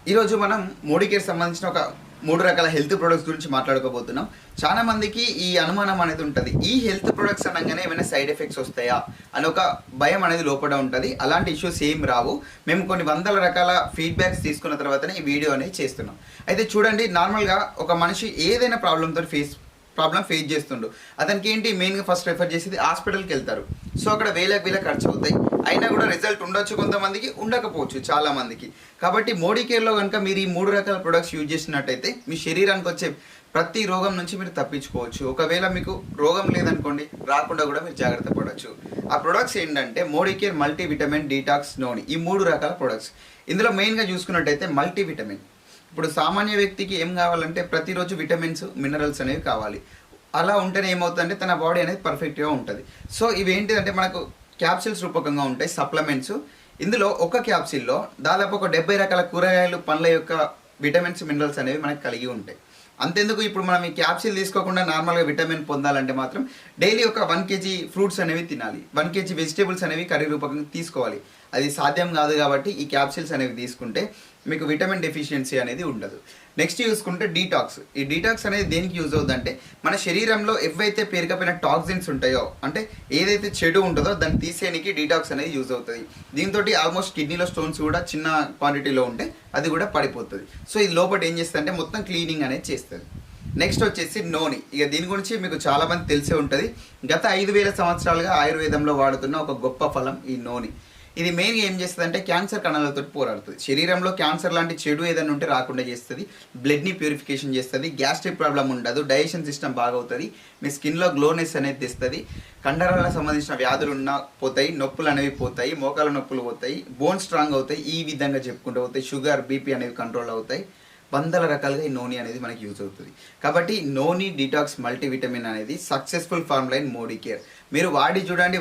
ఈరోజు మనం మోడీకేర్ సంబంధించిన ఒక 3 రకాల హెల్త్ ప్రొడక్ట్స్ గురించి మాట్లాడుకోబోతున్నాం. చాలా మందికి ఈ అనుమానం అనేది ఉంటుంది. ఈ హెల్త్ ప్రొడక్ట్స్ అనగానే ఏమైనా సైడ్ ఎఫెక్ట్స్ వస్తాయా అని ఒక భయం అనేది లోపల ఉంటుంది. అలాంటి ఇష్యూస్ ఏం రావు. మేము కొన్ని వందల రకాల ఫీడ్బ్యాక్స్ తీసుకున్న తర్వాతనే ఈ వీడియో అనేది చేస్తున్నాం. అయితే చూడండి, నార్మల్గా ఒక మనిషి ఏదైనా ప్రాబ్లంతో ప్రాబ్లం ఫేస్ చేస్తుండు. అతనికి ఏంటి మెయిన్గా ఫస్ట్ రెఫర్ చేసేది హాస్పిటల్కి వెళ్తారు. సో అక్కడ వేల ఖర్చు అవుతాయి. అయినా కూడా రిజల్ట్ ఉండొచ్చు, కొంతమందికి ఉండకపోవచ్చు, చాలా మందికి. కాబట్టి మోడీకేర్లో కనుక మీరు ఈ 3 రకాల ప్రొడక్ట్స్ యూజ్ చేసినట్టయితే మీ శరీరానికి వచ్చే ప్రతి రోగం నుంచి మీరు తప్పించుకోవచ్చు. ఒకవేళ మీకు రోగం లేదనుకోండి, రాకుండా కూడా మీరు జాగ్రత్త పడవచ్చు. ఆ ప్రొడక్ట్స్ ఏంటంటే మోడీకేర్ మల్టీవిటమిన్ డీటాక్స్ నోని, ఈ 3 రకాల ప్రొడక్ట్స్. ఇందులో మెయిన్గా చూసుకున్నట్టయితే మల్టీవిటమిన్. ఇప్పుడు సామాన్య వ్యక్తికి ఏం కావాలంటే ప్రతిరోజు విటమిన్స్, మినరల్స్ అనేవి కావాలి. అలా ఉంటేనే ఏమవుతుందంటే తన బాడీ అనేది పర్ఫెక్ట్గా ఉంటుంది. సో ఇవి ఏంటిదంటే మనకు క్యాప్సిల్స్ రూపకంగా ఉంటాయి, సప్లిమెంట్స్. ఇందులో ఒక క్యాప్సిల్లో దాదాపు ఒక 70 రకాల కూరగాయలు, పండ్ల యొక్క విటమిన్స్, మినరల్స్ అనేవి మనకు కలిగి ఉంటాయి. అంతెందుకు, ఇప్పుడు మనం ఈ క్యాప్సిల్ తీసుకోకుండా నార్మల్గా విటమిన్ పొందాలంటే మాత్రం డైలీ ఒక 1 kg ఫ్రూట్స్ అనేవి తినాలి, 1 kg వెజిటేబుల్స్ అనేవి కర్రీ రూపకంగా తీసుకోవాలి. అది సాధ్యం కాదు కాబట్టి ఈ క్యాప్సిల్స్ అనేవి తీసుకుంటే మీకు విటమిన్ డెఫిషియన్సీ అనేది ఉండదు. నెక్స్ట్ చూసుకుంటే డీటాక్స్. ఈ డీటాక్స్ అనేది దేనికి యూజ్ అవుతుందంటే మన శరీరంలో ఏవైతే పేరుకపోయిన టాక్సిన్స్ ఉంటాయో, అంటే ఏదైతే చెడు ఉంటుందో దాన్ని తీసేయడానికి డీటాక్స్ అనేది యూజ్ అవుతుంది. దీంతో ఆల్మోస్ట్ కిడ్నీలో స్టోన్స్ కూడా చిన్న క్వాంటిటీలో ఉంటే అది కూడా పడిపోతుంది. సో ఇది లోపల ఏం చేస్తుంది అంటే మొత్తం క్లీనింగ్ అనేది చేస్తుంది. నెక్స్ట్ వచ్చేసి నోని. ఇక దీని గురించి మీకు చాలా మంది తెలిసే ఉంటుంది. గత 5000 సంవత్సరాలుగా ఆయుర్వేదంలో వాడుతున్న ఒక గొప్ప ఫలం ఈ నోని. ఇది మెయిన్గా ఏం చేస్తుంది అంటే క్యాన్సర్ కణాలతో పోరాడుతుంది. శరీరంలో క్యాన్సర్ లాంటి చెడు ఏదైనా ఉంటే రాకుండా చేస్తుంది, బ్లడ్ని ప్యూరిఫికేషన్ చేస్తుంది, గ్యాస్ట్రిక్ ప్రాబ్లం ఉండదు, డైజెషన్ సిస్టమ్ బాగా అవుతుంది, మీ స్కిన్లో గ్లోనెస్ అనేది తెస్తుంది, కండరాలకు సంబంధించిన వ్యాధులు పోతాయి, నొప్పులు అనేవి పోతాయి, మోకాల నొప్పులు పోతాయి, బోన్ స్ట్రాంగ్ అవుతాయి. ఈ విధంగా చెప్పుకుంటూ పోతాయి. షుగర్, బీపీ అనేవి కంట్రోల్ అవుతాయి. వందల రకాలుగా ఈ నోని అనేది మనకి యూజ్ అవుతుంది. కాబట్టి నోని డీటాక్స్ మల్టీవిటమిన్ అనేది సక్సెస్ఫుల్ ఫార్ములా ఇన్ మోడీకేర్. మీరు వాడి చూడండి,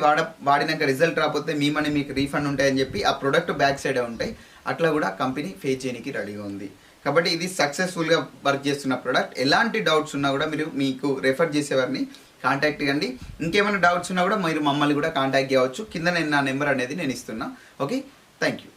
వాడినాక రిజల్ట్ రాకపోతే మీ మనీ మీకు రీఫండ్ ఉంటాయని చెప్పి ఆ ప్రొడక్ట్ బ్యాక్ సైడే ఉంటాయి. అట్లా కూడా కంపెనీ ఫేస్ చేయడానికి రెడీగా ఉంది. కాబట్టి ఇది సక్సెస్ఫుల్గా వర్క్ చేస్తున్న ప్రొడక్ట్. ఎలాంటి డౌట్స్ ఉన్నా కూడా మీరు మీకు రెఫర్ చేసేవారిని కాంటాక్ట్ కండి. ఇంకేమైనా డౌట్స్ ఉన్నా కూడా మీరు మమ్మల్ని కూడా కాంటాక్ట్ చేయవచ్చు. కింద నేను నా నెంబర్ అనేది నేను ఇస్తున్నా. Okay, thank you.